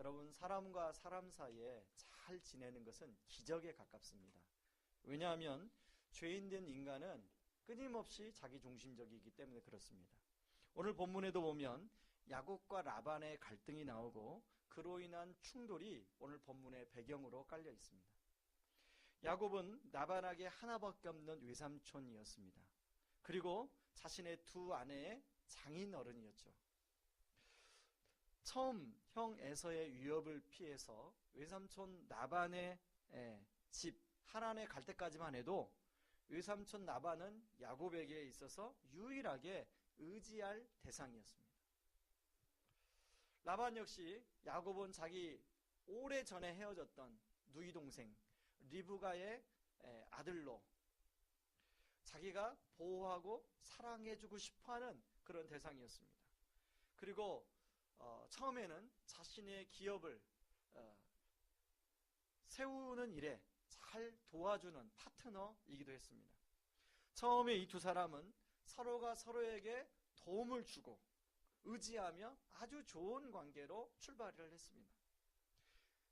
여러분, 사람과 사람 사이에 잘 지내는 것은 기적에 가깝습니다. 왜냐하면 죄인된 인간은 끊임없이 자기중심적이기 때문에 그렇습니다. 오늘 본문에도 보면 야곱과 라반의 갈등이 나오고 그로 인한 충돌이 오늘 본문의 배경으로 깔려 있습니다. 야곱은 라반에게 하나밖에 없는 외삼촌이었습니다. 그리고 자신의 두 아내의 장인 어른이었죠. 처음 형 에서의 위협을 피해서 외삼촌 라반의 집 하란에 갈 때까지만 해도 외삼촌 라반은 야곱에게 있어서 유일하게 의지할 대상이었습니다. 라반 역시 야곱은 자기 오래전에 헤어졌던 누이 동생 리브가의 아들로 자기가 보호하고 사랑해주고 싶어하는 그런 대상이었습니다. 그리고 처음에는 자신의 기업을 세우는 일에 잘 도와주는 파트너이기도 했습니다. 처음에 이 두 사람은 서로가 서로에게 도움을 주고 의지하며 아주 좋은 관계로 출발을 했습니다.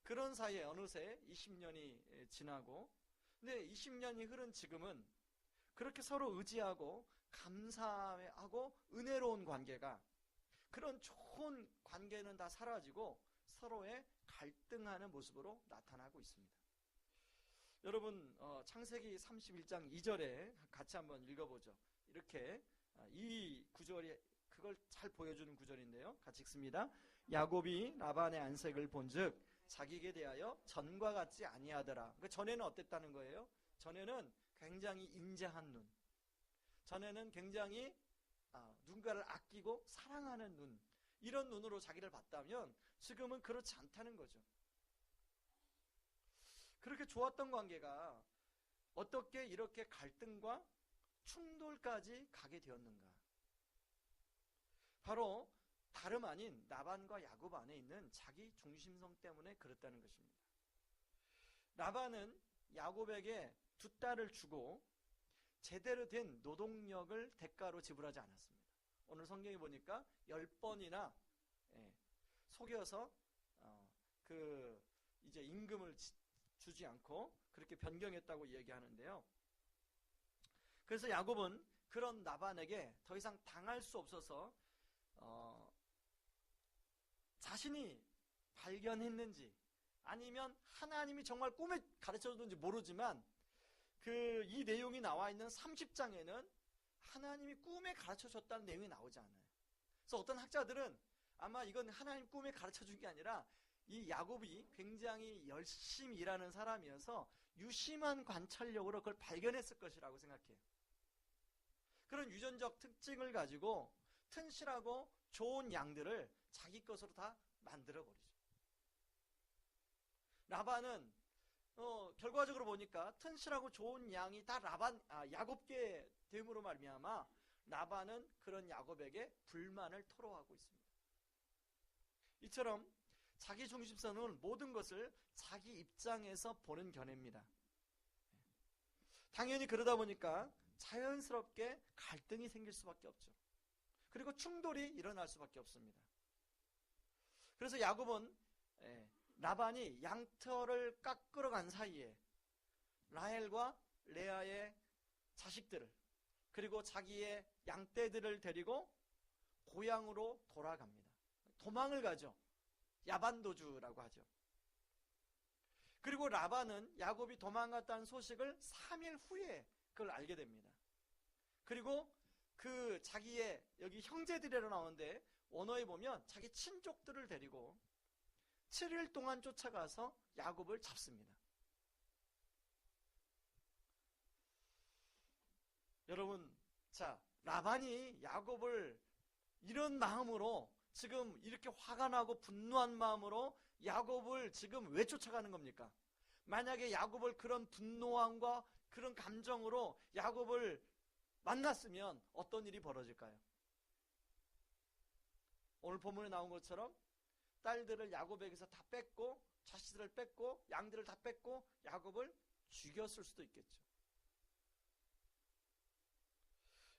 그런 사이에 어느새 20년이 지나고, 근데 20년이 흐른 지금은 그렇게 서로 의지하고 감사하고 은혜로운 관계가, 그런 좋은 관계는 다 사라지고 서로의 갈등하는 모습으로 나타나고 있습니다. 여러분, 창세기 31장 2절에 같이 한번 읽어보죠. 이렇게 이 구절이 그걸 잘 보여주는 구절인데요. 같이 읽습니다. 야곱이 라반의 안색을 본즉 자기에게 대하여 전과 같지 아니하더라. 그러니까 전에는 어땠다는 거예요? 전에는 굉장히 인자한 눈, 전에는 굉장히 누군가를 아끼고 사랑하는 눈, 이런 눈으로 자기를 봤다면 지금은 그렇지 않다는 거죠. 그렇게 좋았던 관계가 어떻게 이렇게 갈등과 충돌까지 가게 되었는가? 바로 다름 아닌 라반과 야곱 안에 있는 자기 중심성 때문에 그렇다는 것입니다. 라반은 야곱에게 두 딸을 주고 제대로 된 노동력을 대가로 지불하지 않았습니다. 오늘 성경에 보니까 10번이나 속여서 이제 임금을 주지 않고 그렇게 변경했다고 얘기하는데요. 그래서 야곱은 그런 라반에게 더 이상 당할 수 없어서 자신이 발견했는지 아니면 하나님이 정말 꿈에 가르쳐줬는지 모르지만 이 내용이 나와 있는 30장에는 하나님이 꿈에 가르쳐줬다는 내용이 나오지 않아요. 그래서 어떤 학자들은 아마 이건 하나님 꿈에 가르쳐준 게 아니라 이 야곱이 굉장히 열심히 일하는 사람이어서 유심한 관찰력으로 그걸 발견했을 것이라고 생각해요. 그런 유전적 특징을 가지고 튼실하고 좋은 양들을 자기 것으로 다 만들어버리죠. 라반은 결과적으로 보니까 튼실하고 좋은 양이 다 야곱께 됨으로 말미암아 라반은 그런 야곱에게 불만을 토로하고 있습니다. 이처럼 자기 중심성은 모든 것을 자기 입장에서 보는 견해입니다. 당연히 그러다 보니까 자연스럽게 갈등이 생길 수밖에 없죠. 그리고 충돌이 일어날 수밖에 없습니다. 그래서 야곱은 라반이 양털을 깎으러 간 사이에 라헬과 레아의 자식들을 그리고 자기의 양떼들을 데리고 고향으로 돌아갑니다. 도망을 가죠. 야반도주라고 하죠. 그리고 라반은 야곱이 도망갔다는 소식을 3일 후에 그걸 알게 됩니다. 그리고 자기의 여기 형제들이라고 나오는데 원어에 보면 자기 친족들을 데리고 7일 동안 쫓아가서 야곱을 잡습니다. 여러분, 라반이 야곱을 이런 마음으로 지금 이렇게 화가 나고 분노한 마음으로 야곱을 지금 왜 쫓아가는 겁니까? 만약에 야곱을 그런 분노함과 그런 감정으로 야곱을 만났으면 어떤 일이 벌어질까요? 오늘 본문에 나온 것처럼 딸들을 야곱에게서 다 뺏고 자식들을 뺏고 양들을 다 뺏고 야곱을 죽였을 수도 있겠죠.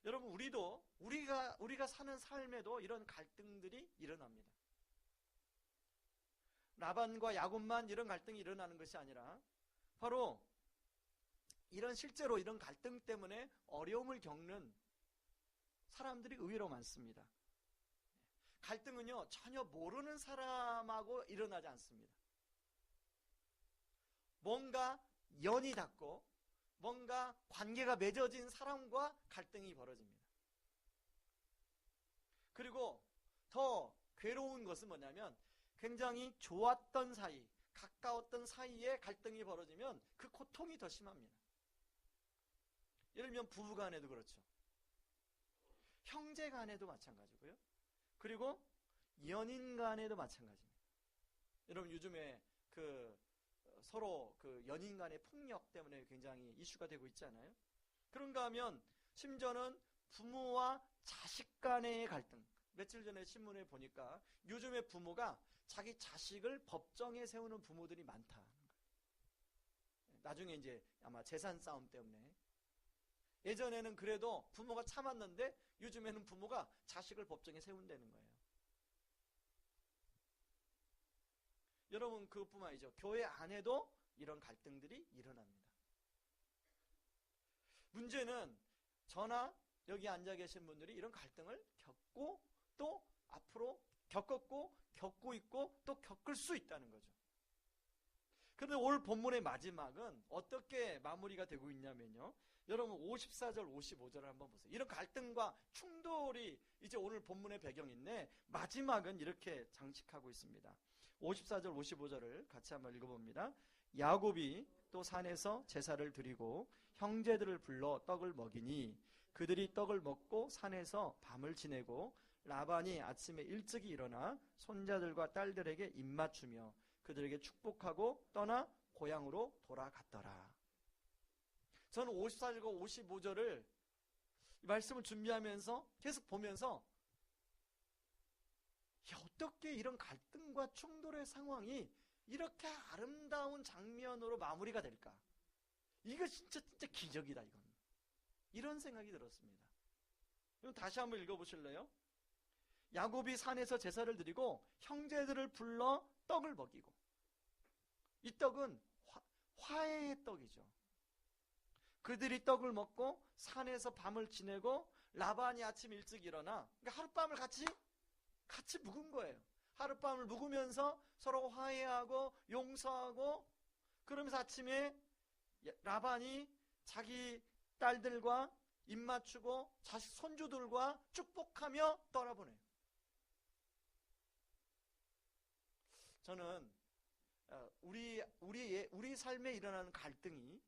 여러분, 우리가 사는 삶에도 이런 갈등들이 일어납니다. 라반과 야곱만 이런 갈등이 일어나는 것이 아니라 바로 실제로 이런 갈등 때문에 어려움을 겪는 사람들이 의외로 많습니다. 갈등은요, 전혀 모르는 사람하고 일어나지 않습니다. 뭔가 연이 닿고 뭔가 관계가 맺어진 사람과 갈등이 벌어집니다. 그리고 더 괴로운 것은 뭐냐면 굉장히 좋았던 사이, 가까웠던 사이에 갈등이 벌어지면 그 고통이 더 심합니다. 예를 들면 부부 간에도 그렇죠. 형제 간에도 마찬가지고요. 그리고 연인 간에도 마찬가지입니다. 여러분 요즘에 서로 연인 간의 폭력 때문에 굉장히 이슈가 되고 있잖아요. 그런가 하면 심지어는 부모와 자식 간의 갈등. 며칠 전에 신문에 보니까 요즘에 부모가 자기 자식을 법정에 세우는 부모들이 많다. 나중에 이제 아마 재산 싸움 때문에. 예전에는 그래도 부모가 참았는데 요즘에는 부모가 자식을 법정에 세운다는 거예요. 여러분 그것뿐만 아니죠. 교회 안에도 이런 갈등들이 일어납니다. 문제는 저나 여기 앉아 계신 분들이 이런 갈등을 겪고 또 앞으로 겪었고 겪고 있고 또 겪을 수 있다는 거죠. 그런데 오늘 본문의 마지막은 어떻게 마무리가 되고 있냐면요. 여러분 54절 55절을 한번 보세요. 이런 갈등과 충돌이 이제 오늘 본문의 배경인데 마지막은 이렇게 장식하고 있습니다. 54절 55절을 같이 한번 읽어봅니다. 야곱이 또 산에서 제사를 드리고 형제들을 불러 떡을 먹이니 그들이 떡을 먹고 산에서 밤을 지내고 라반이 아침에 일찍이 일어나 손자들과 딸들에게 입맞추며 그들에게 축복하고 떠나 고향으로 돌아갔더라. 저는 54절과 55절을 말씀을 준비하면서 계속 보면서 어떻게 이런 갈등과 충돌의 상황이 이렇게 아름다운 장면으로 마무리가 될까? 이거 진짜 기적이다 이건. 이런 생각이 들었습니다. 그럼 다시 한번 읽어보실래요? 야곱이 산에서 제사를 드리고 형제들을 불러 떡을 먹이고, 이 떡은 화해의 떡이죠. 그들이 떡을 먹고 산에서 밤을 지내고 라반이 아침 일찍 일어나, 그러니까 하룻밤을 같이 묵은 거예요. 하룻밤을 묵으면서 서로 화해하고 용서하고, 그러면서 아침에 라반이 자기 딸들과 입맞추고 자식 손주들과 축복하며 떠나보내요. 저는 우리 삶에 일어나는 갈등이,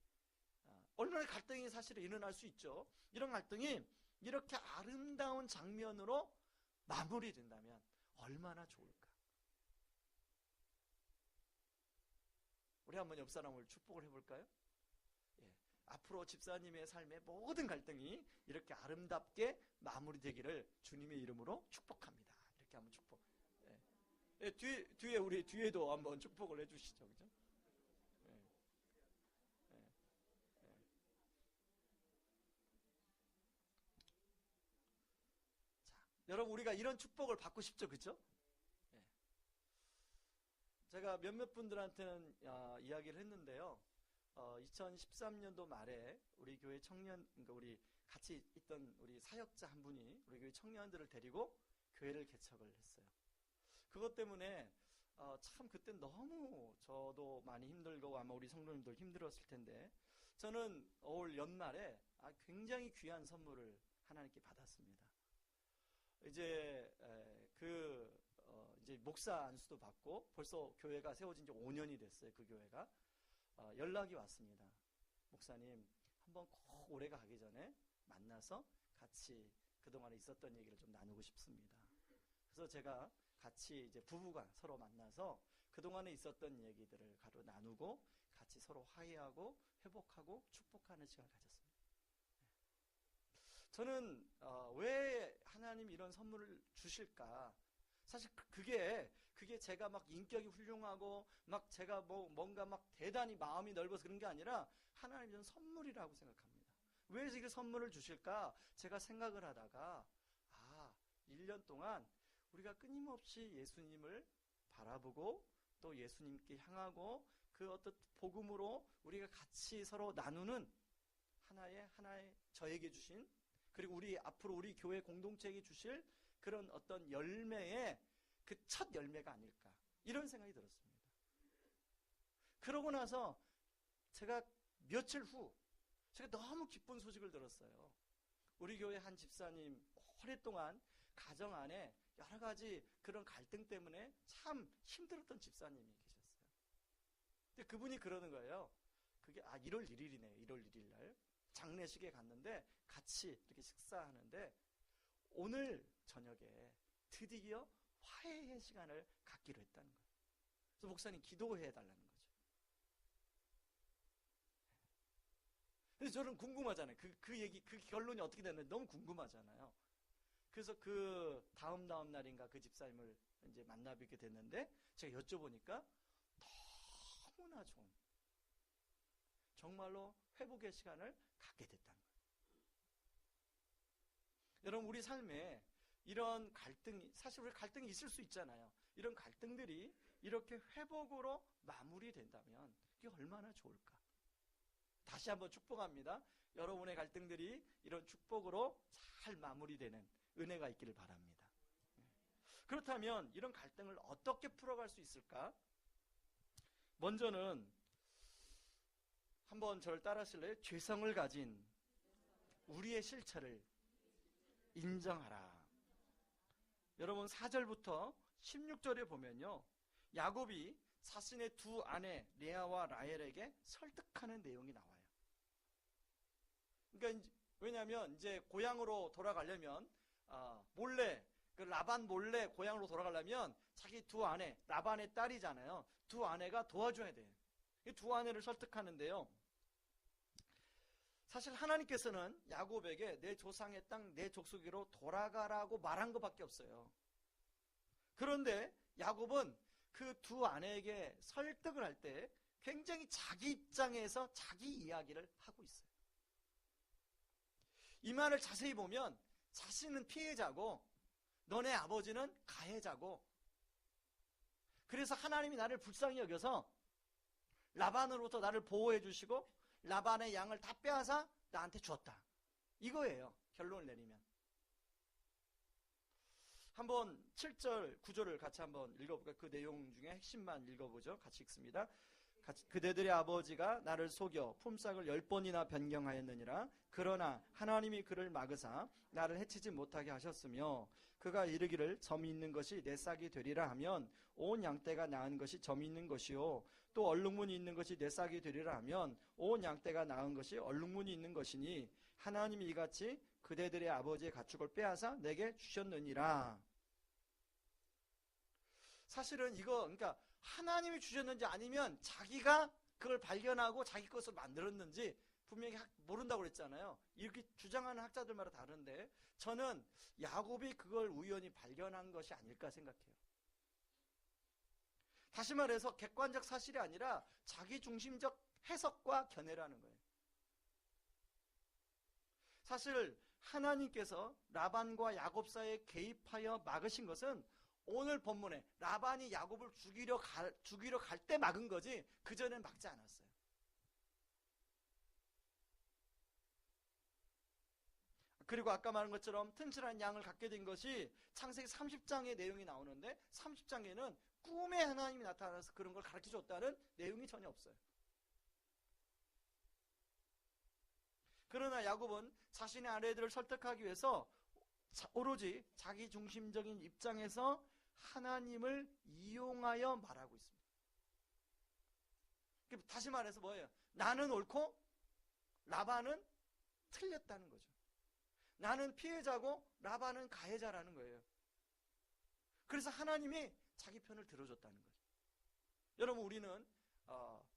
얼마나 갈등이 사실은 일어날 수 있죠. 이런 갈등이 이렇게 아름다운 장면으로 마무리된다면 얼마나 좋을까. 우리 한번 옆 사람을 축복을 해볼까요? 예, 앞으로 집사님의 삶의 모든 갈등이 이렇게 아름답게 마무리되기를 주님의 이름으로 축복합니다. 이렇게 한번 축복. 예, 뒤에 우리 뒤에도 한번 축복을 해주시죠, 그죠? 예, 예, 예. 자, 여러분 우리가 이런 축복을 받고 싶죠, 그죠? 예. 제가 몇몇 분들한테는 이야기를 했는데요. 2013년도 말에 우리 교회 청년, 그러니까 우리 같이 있던 우리 사역자 한 분이 우리 교회 청년들을 데리고 교회를 개척을 했어요. 그것 때문에 참 그때 너무 저도 많이 힘들고 아마 우리 성도님도 힘들었을 텐데, 저는 올 연말에 굉장히 귀한 선물을 하나님께 받았습니다. 이제 이제 목사 안수도 받고 벌써 교회가 세워진 지 5년이 됐어요. 그 교회가 연락이 왔습니다. 목사님, 한번 꼭 올해가 가기 전에 만나서 같이 그동안에 있었던 얘기를 좀 나누고 싶습니다. 그래서 제가 같이 이제 부부가 서로 만나서 그동안에 있었던 얘기들을 가로 나누고 같이 서로 화해하고 회복하고 축복하는 시간을 가졌습니다. 저는 왜 하나님이 이런 선물을 주실까? 사실 그게 제가 막 인격이 훌륭하고 막 제가 뭔가 막 대단히 마음이 넓어서 그런 게 아니라 하나님이 준 선물이라고 생각합니다. 왜 이렇게 선물을 주실까? 제가 생각을 하다가 1년 동안 우리가 끊임없이 예수님을 바라보고 또 예수님께 향하고 그 어떤 복음으로 우리가 같이 서로 나누는 하나의 저에게 주신, 그리고 우리 앞으로 우리 교회 공동체에게 주실 그런 어떤 열매의 그 첫 열매가 아닐까, 이런 생각이 들었습니다. 그러고 나서 제가 며칠 후 제가 너무 기쁜 소식을 들었어요. 우리 교회 한 집사님, 오랫동안 가정 안에 여러 가지 그런 갈등 때문에 참 힘들었던 집사님이 계셨어요. 근데 그분이 그러는 거예요. 그게 1월 1일이네. 1월 1일 날 장례식에 갔는데 같이 이렇게 식사하는데 오늘 저녁에 드디어 화해의 시간을 갖기로 했다는 거예요. 그래서 목사님 기도해 달라는 거죠. 그래서 저는 궁금하잖아요. 그 얘기, 그 결론이 어떻게 됐는지 너무 궁금하잖아요. 그래서 그 다음 날인가 그 집사님을 이제 만나 뵙게 됐는데 제가 여쭤보니까 너무나 좋은, 정말로 회복의 시간을 갖게 됐다는 거예요. 여러분, 우리 삶에 이런 갈등이, 사실 우리 갈등이 있을 수 있잖아요. 이런 갈등들이 이렇게 회복으로 마무리된다면 이게 얼마나 좋을까. 다시 한번 축복합니다. 여러분의 갈등들이 이런 축복으로 잘 마무리되는 은혜가 있기를 바랍니다. 그렇다면 이런 갈등을 어떻게 풀어갈 수 있을까? 먼저는 한번 저를 따라하실래요? 죄성을 가진 우리의 실체를 인정하라. 여러분, 4절부터 16절에 보면요, 야곱이 자신의 두 아내 레아와 라헬에게 설득하는 내용이 나와요. 그러니까 왜냐하면 이제 고향으로 돌아가려면 몰래, 그 라반 몰래 고향으로 돌아가려면 자기 두 아내, 라반의 딸이잖아요. 두 아내가 도와줘야 돼요. 이 두 아내를 설득하는데요, 사실 하나님께서는 야곱에게 내 조상의 땅, 내 족속으로 돌아가라고 말한 것밖에 없어요. 그런데 야곱은 그 두 아내에게 설득을 할 때 굉장히 자기 입장에서 자기 이야기를 하고 있어요. 이 말을 자세히 보면 자신은 피해자고 너네 아버지는 가해자고, 그래서 하나님이 나를 불쌍히 여겨서 라반으로부터 나를 보호해 주시고 라반의 양을 다 빼앗아 나한테 줬다, 이거예요. 결론을 내리면 한번 7절 9절을 같이 한번 읽어볼까요? 그 내용 중에 핵심만 읽어보죠. 같이 읽습니다. 그대들의 아버지가 나를 속여 품삯을 10번이나 변경하였느니라. 그러나 하나님이 그를 막으사 나를 해치지 못하게 하셨으며, 그가 이르기를 점이 있는 것이 내 싹이 되리라 하면 온 양떼가 낳은 것이 점이 있는 것이요, 또 얼룩무늬 있는 것이 내 싹이 되리라 하면 온 양떼가 낳은 것이 얼룩무늬 있는 것이니 하나님이 이같이 그대들의 아버지의 가축을 빼앗아 내게 주셨느니라. 사실은 이거, 그러니까 하나님이 주셨는지 아니면 자기가 그걸 발견하고 자기 것을 만들었는지 분명히 모른다고 그랬잖아요. 이렇게 주장하는 학자들마다 다른데 저는 야곱이 그걸 우연히 발견한 것이 아닐까 생각해요. 다시 말해서 객관적 사실이 아니라 자기 중심적 해석과 견해라는 거예요. 사실 하나님께서 라반과 야곱 사이에 개입하여 막으신 것은 오늘 본문에 라반이 야곱을 죽이려 갈 때 막은 거지 그전엔 막지 않았어요. 그리고 아까 말한 것처럼 튼실한 양을 갖게 된 것이 창세기 30장의 내용이 나오는데 30장에는 꿈에 하나님이 나타나서 그런 걸 가르쳐줬다는 내용이 전혀 없어요. 그러나 야곱은 자신의 아내들을 설득하기 위해서 오로지 자기 중심적인 입장에서 하나님을 이용하여 말하고 있습니다. 다시 말해서 뭐예요? 나는 옳고 라반은 틀렸다는 거죠. 나는 피해자고 라반은 가해자라는 거예요. 그래서 하나님이 자기 편을 들어줬다는 거죠. 여러분,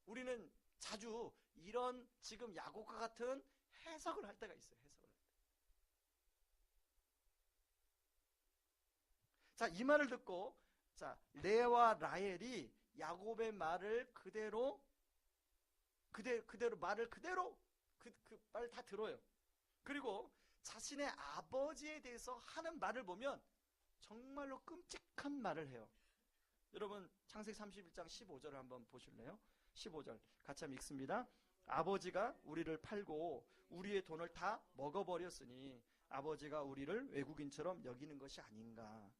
우리는 자주 이런 지금 야곱과 같은 해석을 할 때가 있어요. 해석을 할 때. 자, 이 말을 듣고 레아와 라헬이 야곱의 말을 그대로 말을 다 들어요. 그리고 자신의 아버지에 대해서 하는 말을 보면 정말로 끔찍한 말을 해요. 여러분 창세기 31장 15절을 한번 보실래요? 15절 같이 한번 읽습니다. 아버지가 우리를 팔고 우리의 돈을 다 먹어버렸으니 아버지가 우리를 외국인처럼 여기는 것이 아닌가.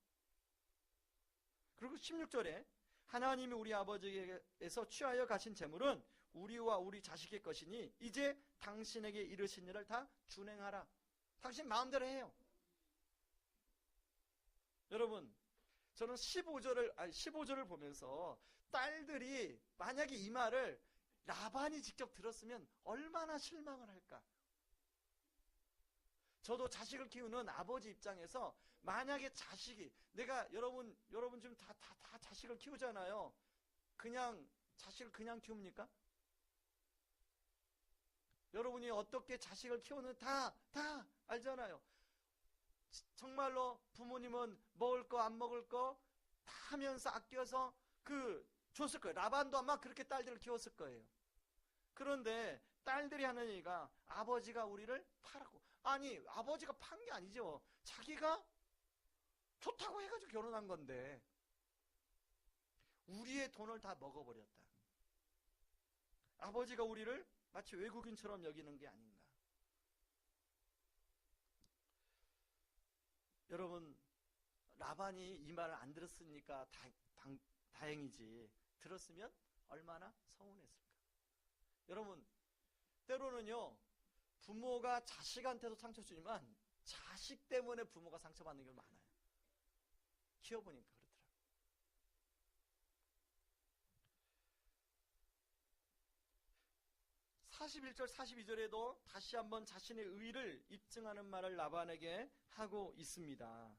그리고 16절에 하나님이 우리 아버지에게서 취하여 가신 재물은 우리와 우리 자식의 것이니 이제 당신에게 이르신 일을 다 준행하라. 당신 마음대로 해요. 여러분 저는 15절을 보면서 딸들이 만약에 이 말을 라반이 직접 들었으면 얼마나 실망을 할까. 저도 자식을 키우는 아버지 입장에서 만약에 자식이 여러분 지금 다 자식을 키우잖아요. 그냥 자식을 그냥 키웁니까? 여러분이 어떻게 자식을 키우는지 다 알잖아요. 정말로 부모님은 먹을 거 안 먹을 거 다 하면서 아껴서 줬을 거예요. 라반도 아마 그렇게 딸들을 키웠을 거예요. 그런데 딸들이 하는 얘기가 아버지가 우리를 팔았고, 아니 아버지가 판 게 아니죠. 자기가 좋다고 해가지고 결혼한 건데 우리의 돈을 다 먹어버렸다. 아버지가 우리를 마치 외국인처럼 여기는 게 아닌가. 여러분 라반이 이 말을 안 들었으니까 다행이지, 들었으면 얼마나 서운했을까. 여러분 때로는요 부모가 자식한테도 상처 주지만 자식 때문에 부모가 상처받는 경우가 많아요. 키워보니까 그렇더라고요. 41절 42절에도 다시 한번 자신의 의를 입증하는 말을 라반에게 하고 있습니다.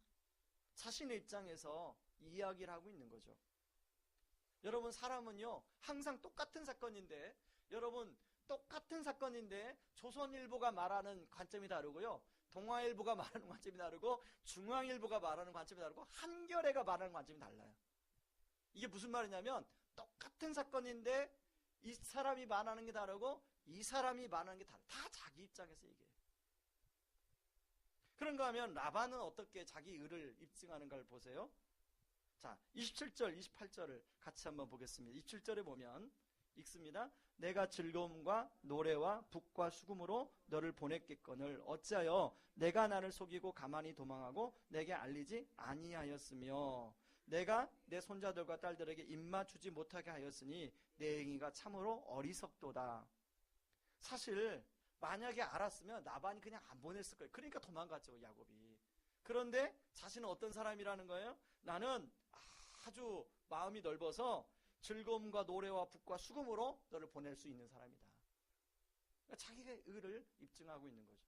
자신의 입장에서 이야기를 하고 있는 거죠. 여러분 사람은요 항상 똑같은 사건인데 조선일보가 말하는 관점이 다르고요, 동아일보가 말하는 관점이 다르고, 중앙일보가 말하는 관점이 다르고, 한겨레가 말하는 관점이 달라요. 이게 무슨 말이냐면 똑같은 사건인데 이 사람이 말하는 게 다르고 이 사람이 말하는 게 다르고, 다 자기 입장에서 얘기해요. 그런가 하면 라반은 어떻게 자기 의를 입증하는가를 보세요. 자, 27절 28절을 같이 한번 보겠습니다. 27절에 보면 읽습니다. 내가 즐거움과 노래와 북과 수금으로 너를 보냈겠거늘 어찌하여 내가 나를 속이고 가만히 도망하고 내게 알리지 아니하였으며 내가 내 손자들과 딸들에게 입맞추지 못하게 하였으니 내 행위가 참으로 어리석도다. 사실 만약에 알았으면 라반이 그냥 안 보냈을 거예요. 그러니까 도망갔죠, 야곱이. 그런데 자신은 어떤 사람이라는 거예요? 나는 아주 마음이 넓어서 즐거움과 노래와 북과 수금으로 너를 보낼 수 있는 사람이다. 그러니까 자기의 의를 입증하고 있는 거죠.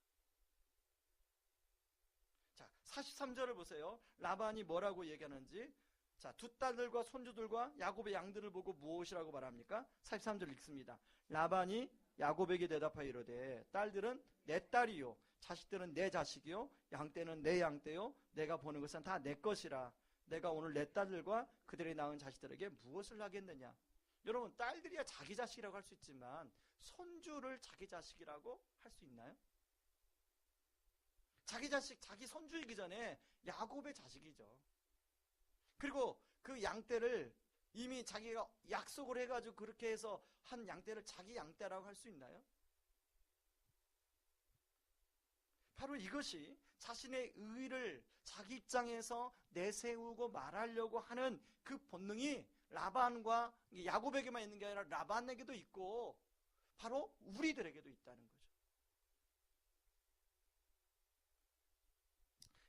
자, 43절을 보세요. 라반이 뭐라고 얘기하는지. 자, 두 딸들과 손주들과 야곱의 양들을 보고 무엇이라고 말합니까? 43절 읽습니다. 라반이 야곱에게 대답하여 이르되 딸들은 내 딸이요 자식들은 내 자식이요 양떼는 내 양떼요 내가 보는 것은 다 내 것이라. 내가 오늘 내 딸들과 그들이 낳은 자식들에게 무엇을 하겠느냐. 여러분 딸들이야 자기 자식이라고 할 수 있지만 손주를 자기 자식이라고 할 수 있나요? 자기 자식, 자기 손주이기 전에 야곱의 자식이죠. 그리고 그 양떼를 이미 자기가 약속을 해가지고 그렇게 해서 한 양떼를 자기 양떼라고 할 수 있나요? 바로 이것이 자신의 의를 자기 입장에서 내세우고 말하려고 하는 그 본능이 라반과 야곱에게만 있는 게 아니라 라반에게도 있고 바로 우리들에게도 있다는 거죠.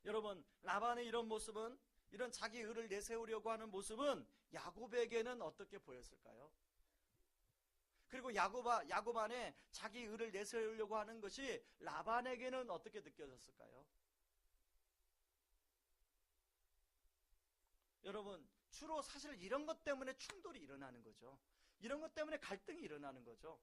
여러분 라반의 이런 모습은, 이런 자기 의를 내세우려고 하는 모습은 야곱에게는 어떻게 보였을까요? 그리고 야곱 안에 자기 의를 내세우려고 하는 것이 라반에게는 어떻게 느껴졌을까요? 여러분 주로 사실 이런 것 때문에 충돌이 일어나는 거죠. 이런 것 때문에 갈등이 일어나는 거죠.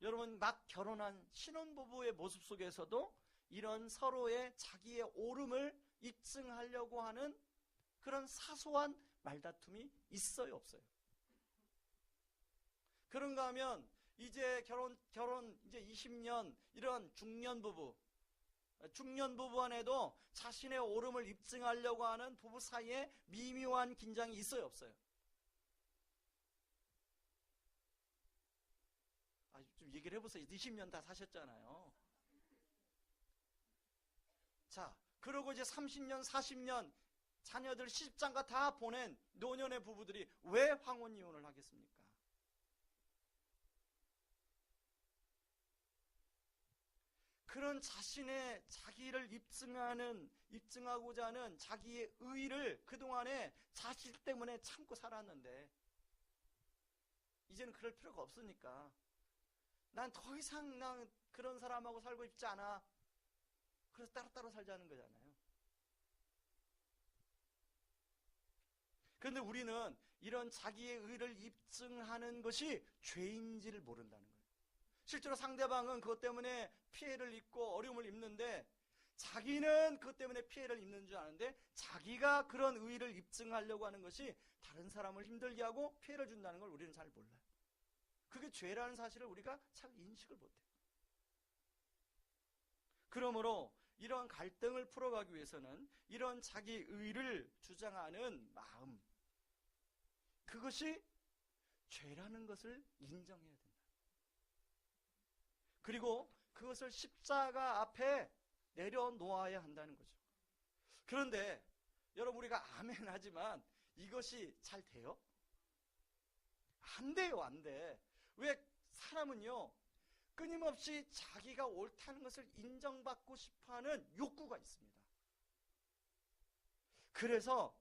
여러분 막 결혼한 신혼부부의 모습 속에서도 이런 서로의 자기의 옳음을 입증하려고 하는 그런 사소한 말다툼이 있어요, 없어요? 그런가 하면 이제 결혼 이제 20년 이런 중년 부부, 중년 부부 안에도 자신의 옳음을 입증하려고 하는 부부 사이에 미묘한 긴장이 있어요, 없어요? 좀 얘기를 해보세요. 20년 다 사셨잖아요. 자, 그러고 이제 30년, 40년 자녀들 시집장가 다 보낸 노년의 부부들이 왜 황혼 이혼을 하겠습니까? 그런 자기를 입증하고자 하는 자기의 의의를 그동안에 자식 때문에 참고 살았는데, 이제는 그럴 필요가 없으니까, 난 더 이상 그런 사람하고 살고 싶지 않아. 그래서 따로따로 살자는 거잖아요. 그런데 우리는 이런 자기의 의를 입증하는 것이 죄인지를 모른다는 거예요. 실제로 상대방은 그것 때문에 피해를 입고 어려움을 입는데, 자기는 그것 때문에 피해를 입는 줄 아는데 자기가 그런 의의를 입증하려고 하는 것이 다른 사람을 힘들게 하고 피해를 준다는 걸 우리는 잘 몰라요. 그게 죄라는 사실을 우리가 잘 인식을 못해요. 그러므로 이런 갈등을 풀어가기 위해서는 이런 자기 의를 주장하는 마음, 그것이 죄라는 것을 인정해야 된다. 그리고 그것을 십자가 앞에 내려놓아야 한다는 거죠. 그런데 여러분, 우리가 아멘 하지만 이것이 잘 돼요? 안 돼요, 안 돼. 왜? 사람은요, 끊임없이 자기가 옳다는 것을 인정받고 싶어하는 욕구가 있습니다. 그래서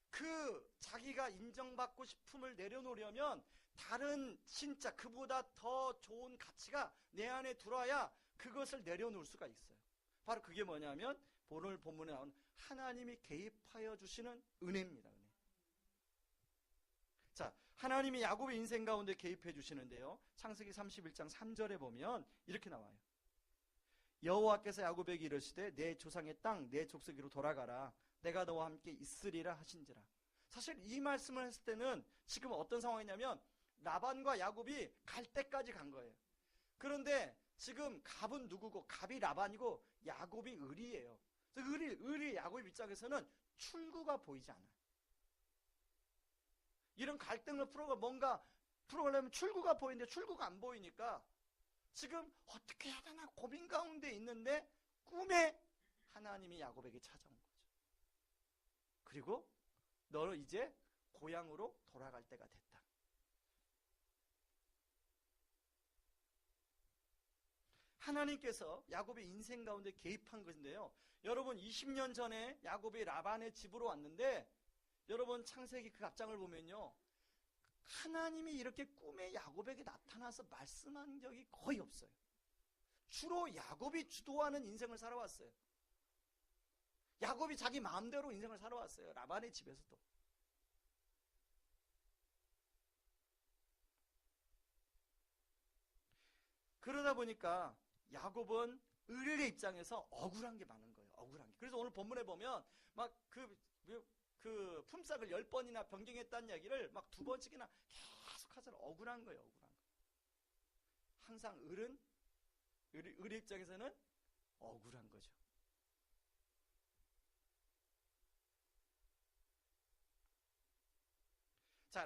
그 자기가 인정받고 싶음을 내려놓으려면 다른 진짜 그보다 더 좋은 가치가 내 안에 들어와야 그것을 내려놓을 수가 있어요. 바로 그게 뭐냐면 오늘 본문에 나온 하나님이 개입하여 주시는 은혜입니다. 은혜. 자, 하나님이 야곱의 인생 가운데 개입해 주시는데요, 창세기 31장 3절에 보면 이렇게 나와요. 여호와께서 야곱에게 이르시되 내 조상의 땅 내 족속으로 돌아가라. 내가 너와 함께 있으리라 하신지라. 사실 이 말씀을 했을 때는 지금 어떤 상황이냐면 라반과 야곱이 갈 때까지 간 거예요. 그런데 지금 갑은 누구고? 갑이 라반이고 야곱이 을이에요. 을이 야곱 입장에서는 출구가 보이지 않아요. 이런 갈등을 풀어가려면 출구가 보이는데 출구가 안 보이니까 지금 어떻게 해야 되나 고민 가운데 있는데 꿈에 하나님이 야곱에게 찾아온 거죠. 그리고 너는 이제 고향으로 돌아갈 때가 됐다. 하나님께서 야곱의 인생 가운데 개입한 것인데요, 여러분 20년 전에 야곱이 라반의 집으로 왔는데, 여러분 창세기 그 앞장을 보면요, 하나님이 이렇게 꿈에 야곱에게 나타나서 말씀한 적이 거의 없어요. 주로 야곱이 주도하는 인생을 살아왔어요. 야곱이 자기 마음대로 인생을 살아왔어요. 라반의 집에서도. 그러다 보니까 야곱은 을의 입장에서 억울한 게 많은 거예요. 억울한 게. 그래서 오늘 본문에 보면 막 그 품삯을 10번이나 변경했다는 이야기를 막 2번씩이나 계속 하잖아요. 억울한 거예요. 억울한 거. 항상 을의 입장에서는 억울한 거죠. 자,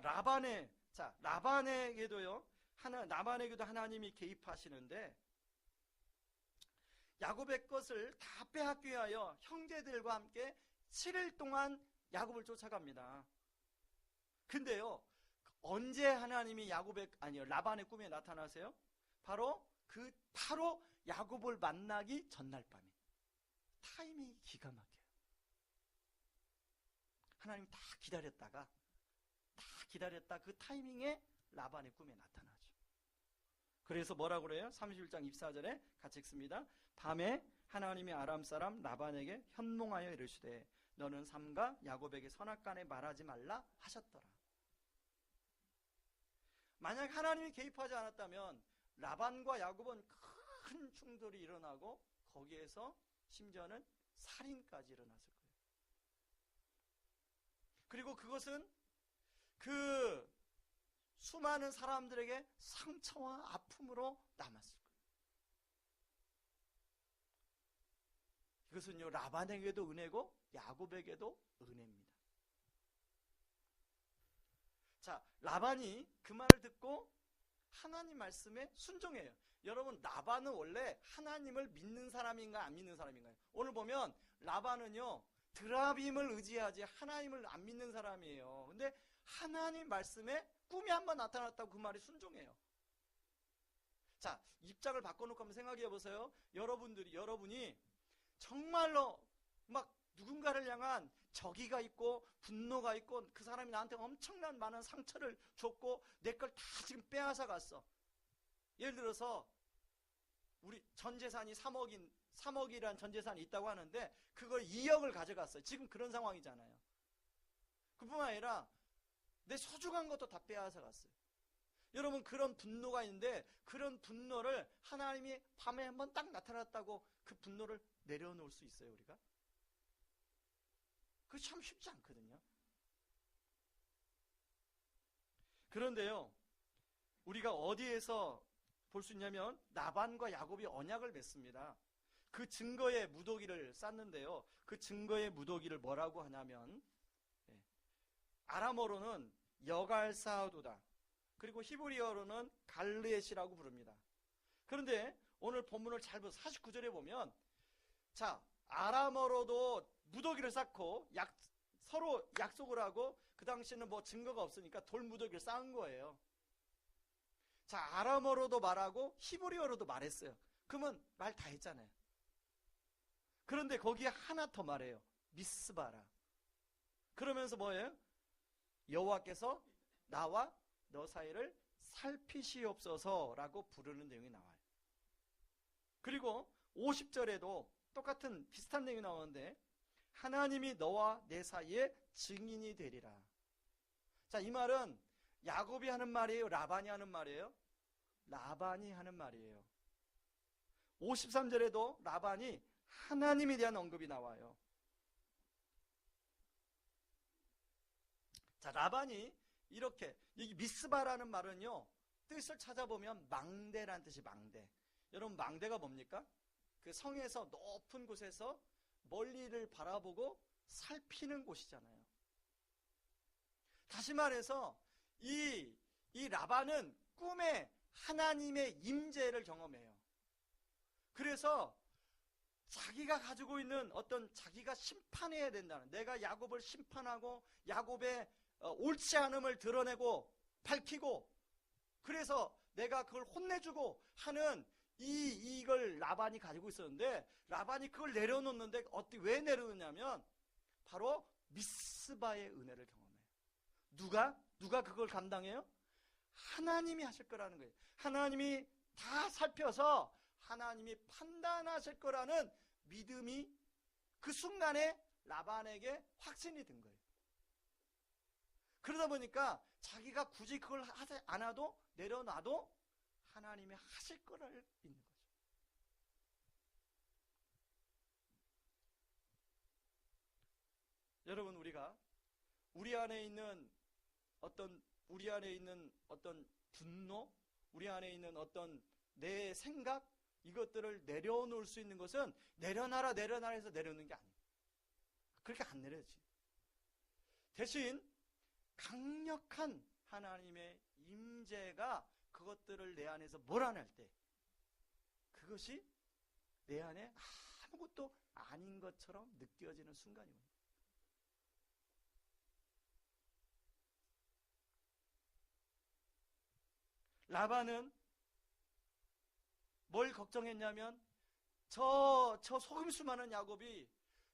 라반에게도 하나님이 개입하시는데, 야곱의 것을 다 빼앗기 위하여 형제들과 함께 7일 동안 야곱을 쫓아갑니다. 근데요, 언제 하나님이 라반의 꿈에 나타나세요? 바로 야곱을 만나기 전날 밤에. 타이밍이 기가 막혀요. 하나님 다 기다렸다 그 타이밍에 라반의 꿈에 나타나죠. 그래서 뭐라고 그래요? 31장 24절에 같이 읽습니다. 밤에 하나님이 아람 사람 라반에게 현몽하여 이르시되 너는 삼가 야곱에게 선악간에 말하지 말라 하셨더라. 만약 하나님이 개입하지 않았다면 라반과 야곱은 큰 충돌이 일어나고 거기에서 심지어는 살인까지 일어났을 거예요. 그리고 그것은 그 수많은 사람들에게 상처와 아픔으로 남았을 거예요. 그것은요, 라반에게도 은혜고 야곱에게도 은혜입니다. 자, 라반이 그 말을 듣고 하나님 말씀에 순종해요. 여러분, 라반은 원래 하나님을 믿는 사람인가 안 믿는 사람인가요? 오늘 보면 라반은요, 드라빔을 의지하지 하나님을 안 믿는 사람이에요. 근데 하나님 말씀에 꿈이 한번 나타났다고 그 말에 순종해요. 자, 입장을 바꿔놓고 한번 생각해 보세요. 여러분이 정말로 막 누군가를 향한 적의가 있고 분노가 있고 그 사람이 나한테 엄청난 많은 상처를 줬고 내 걸 다 지금 빼앗아 갔어. 예를 들어서 우리 전 재산이 3억이란 전 재산이 있다고 하는데 그걸 2억을 가져갔어요. 지금 그런 상황이잖아요. 그뿐만 아니라 내 소중한 것도 다 빼앗아 갔어요. 여러분, 그런 분노가 있는데 그런 분노를 하나님이 밤에 한번 딱 나타났다고 그 분노를 내려놓을 수 있어요, 우리가? 그게 참 쉽지 않거든요. 그런데요, 우리가 어디에서 볼 수 있냐면 라반과 야곱이 언약을 맺습니다. 그 증거의 무더기를 쌓는데요, 그 증거의 무더기를 뭐라고 하냐면 아람어로는 여갈사우도다, 그리고 히브리어로는 갈르엣이라고 부릅니다. 그런데 오늘 본문을 잘 보세요. 49절에 보면, 자, 아람어로도 무더기를 쌓고 서로 약속을 하고, 그 당시에는 뭐 증거가 없으니까 돌 무더기를 쌓은 거예요. 자, 아람어로도 말하고 히브리어로도 말했어요. 그러면 말 다 했잖아요. 그런데 거기에 하나 더 말해요. 미스바라. 그러면서 뭐예요? 여호와께서 나와 너 사이를 살피시옵소서라고 부르는 내용이 나와요. 그리고 50절에도 똑같은 비슷한 내용이 나오는데, 하나님이 너와 내 사이에 증인이 되리라. 자, 이 말은 야곱이 하는 말이에요? 라반이 하는 말이에요? 라반이 하는 말이에요. 53절에도 라반이 하나님에 대한 언급이 나와요. 자, 라반이 이렇게, 이 미스바라는 말은요, 뜻을 찾아보면 망대라는 뜻이 망대. 여러분, 망대가 뭡니까? 그 성에서 높은 곳에서 멀리를 바라보고 살피는 곳이잖아요. 다시 말해서 이 라반은 꿈에 하나님의 임재를 경험해요. 그래서 자기가 가지고 있는 어떤, 자기가 심판해야 된다는, 내가 야곱을 심판하고 야곱의 옳지 않음을 드러내고 밝히고, 그래서 내가 그걸 혼내주고 하는 이걸 라반이 가지고 있었는데, 라반이 그걸 내려놓는데 왜 내려놓냐면 바로 미스바의 은혜를 경험해요. 누가 그걸 감당해요? 하나님이 하실 거라는 거예요. 하나님이 다 살펴서 하나님이 판단하실 거라는 믿음이 그 순간에 라반에게 확신이 든 거예요. 그러다 보니까 자기가 굳이 그걸 하지 않아도, 내려놔도 하나님이 하실 거를 믿는 거죠. 여러분, 우리 안에 있는 어떤 분노, 우리 안에 있는 어떤 내 생각, 이것들을 내려놓을 수 있는 것은 내려놔라 해서 내려놓는 게 아니에요. 그렇게 안 내려지. 대신 강력한 하나님의 임재가 그것들을 내 안에서 몰아낼 때, 그것이 내 안에 아무것도 아닌 것처럼 느껴지는 순간입니다. 라반은 뭘 걱정했냐면, 저 속임수 많은 야곱이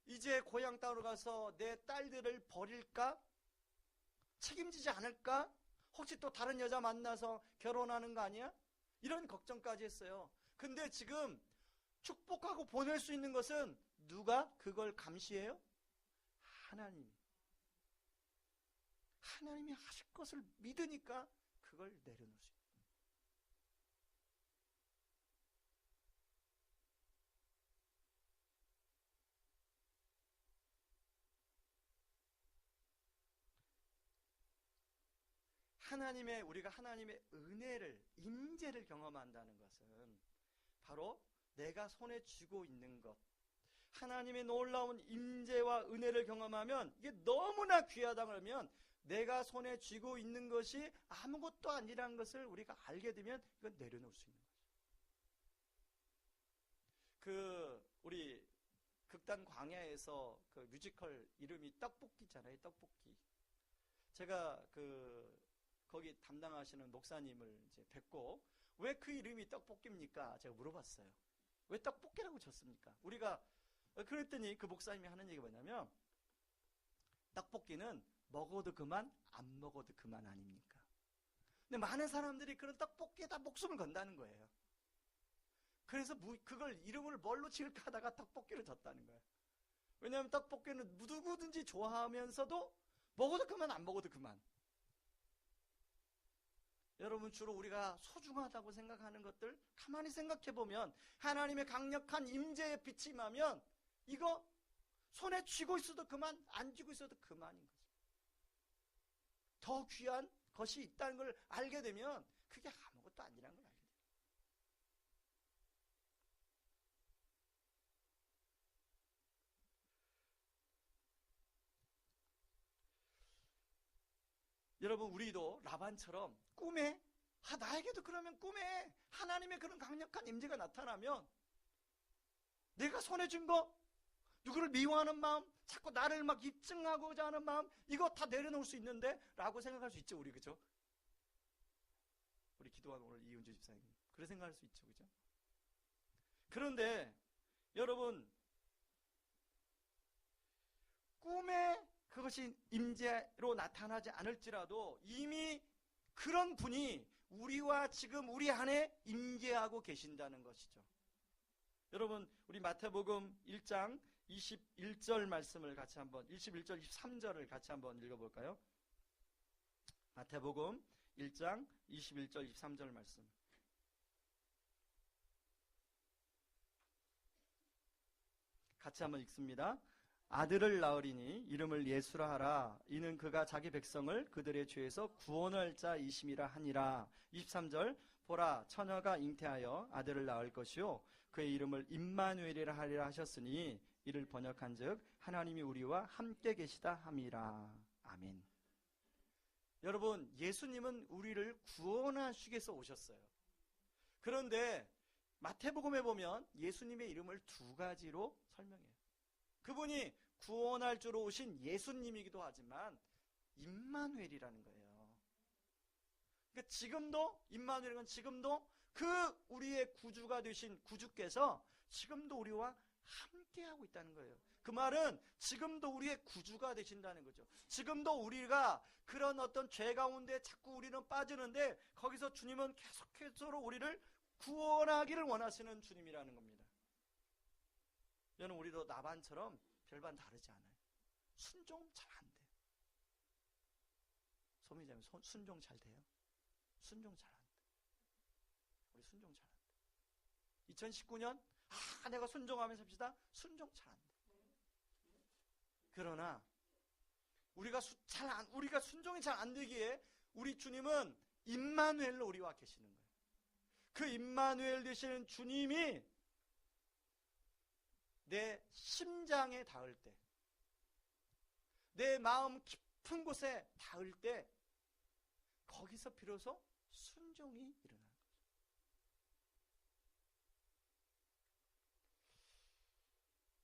이제 고향 땅으로 가서 내 딸들을 버릴까? 책임지지 않을까? 혹시 또 다른 여자 만나서 결혼하는 거 아니야? 이런 걱정까지 했어요. 근데 지금 축복하고 보낼 수 있는 것은 누가 그걸 감시해요? 하나님이 하실 것을 믿으니까 그걸 내려놓을 수 있어요. 우리가 하나님의 은혜를, 임재를 경험한다는 것은 바로 내가 손에 쥐고 있는 것, 하나님의 놀라운 임재와 은혜를 경험하면 이게 너무나 귀하다 그러면 내가 손에 쥐고 있는 것이 아무것도 아니라는 것을 우리가 알게 되면 이건 내려놓을 수 있는 거죠. 우리 극단 광야에서 그 뮤지컬 이름이 떡볶이잖아요. 떡볶이. 제가 거기 담당하시는 목사님을 이제 뵙고 왜 그 이름이 떡볶이입니까? 제가 물어봤어요. 왜 떡볶이라고 졌습니까? 우리가 그랬더니 그 목사님이 하는 얘기가 뭐냐면 떡볶이는 먹어도 그만 안 먹어도 그만 아닙니까? 근데 많은 사람들이 그런 떡볶이에다 목숨을 건다는 거예요. 그래서 그걸 이름을 뭘로 지을까 하다가 떡볶이를 졌다는 거예요. 왜냐하면 떡볶이는 누구든지 좋아하면서도 먹어도 그만 안 먹어도 그만. 여러분 주로 우리가 소중하다고 생각하는 것들 가만히 생각해보면 하나님의 강력한 임재의 빛이 임하면 이거 손에 쥐고 있어도 그만 안 쥐고 있어도 그만인 거죠. 더 귀한 것이 있다는 걸 알게 되면 그게 아무것도 아니라는 걸 알게 돼요. 여러분 우리도 라반처럼 꿈에 나에게도 그러면 꿈에 하나님의 그런 강력한 임재가 나타나면 내가 손에 쥔 거 누구를 미워하는 마음 자꾸 나를 막 입증하고자 하는 마음 이거 다 내려놓을 수 있는데 라고 생각할 수 있죠. 우리 그죠? 우리 기도한 오늘 이은주 집사님 그렇게 생각할 수 있죠. 그죠? 그런데 여러분 꿈에 그것이 임재로 나타나지 않을지라도 이미 그런 분이 우리와 지금 우리 안에 임재하고 계신다는 것이죠. 여러분 우리 마태복음 1장 21절 말씀을 같이 한번 21절 23절을 같이 한번 읽어볼까요? 마태복음 1장 21절 23절 말씀 같이 한번 읽습니다. 아들을 낳으리니 이름을 예수라 하라. 이는 그가 자기 백성을 그들의 죄에서 구원할 자이심이라 하니라. 23절 보라 처녀가 잉태하여 아들을 낳을 것이요 그의 이름을 임마누엘이라 하리라 하셨으니 이를 번역한즉 하나님이 우리와 함께 계시다 함이라. 아멘. 여러분 예수님은 우리를 구원하시기 위해서 오셨어요. 그런데 마태복음에 보면 예수님의 이름을 두 가지로 설명해요. 그분이 구원할 줄로 오신 예수님이기도 하지만 임마누엘이라는 거예요. 그러니까 지금도 임마누엘은 지금도 그 우리의 구주가 되신 구주께서 지금도 우리와 함께하고 있다는 거예요. 그 말은 지금도 우리의 구주가 되신다는 거죠. 지금도 우리가 그런 어떤 죄 가운데 자꾸 우리는 빠지는데 거기서 주님은 계속해서 우리를 구원하기를 원하시는 주님이라는 겁니다. 저는 우리도 나반처럼 별반 다르지 않아요. 순종 잘 안 돼요. 소미자님 순종 잘 돼요? 순종 잘 안 돼요. 우리 순종 잘 안 돼요. 2019년 내가 순종하면서 합시다. 순종 잘 안 돼요. 그러나 우리가 순종이 잘 안 되기에 우리 주님은 임마누엘로 우리와 계시는 거예요. 그 임마누엘 되시는 주님이 내 심장에 닿을 때, 내 마음 깊은 곳에 닿을 때 거기서 비로소 순종이 일어나는 거죠.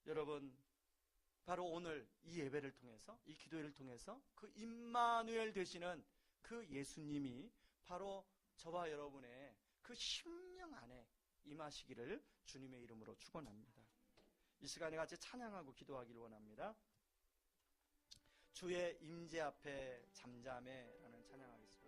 여러분 바로 오늘 이 예배를 통해서 이 기도회를 통해서 그 임마누엘 되시는 그 예수님이 바로 저와 여러분의 그 심령 안에 임하시기를 주님의 이름으로 축원합니다. 이 시간에 같이 찬양하고 기도하기를 원합니다. 주의 임재 앞에 잠잠해라는 찬양하겠습니다.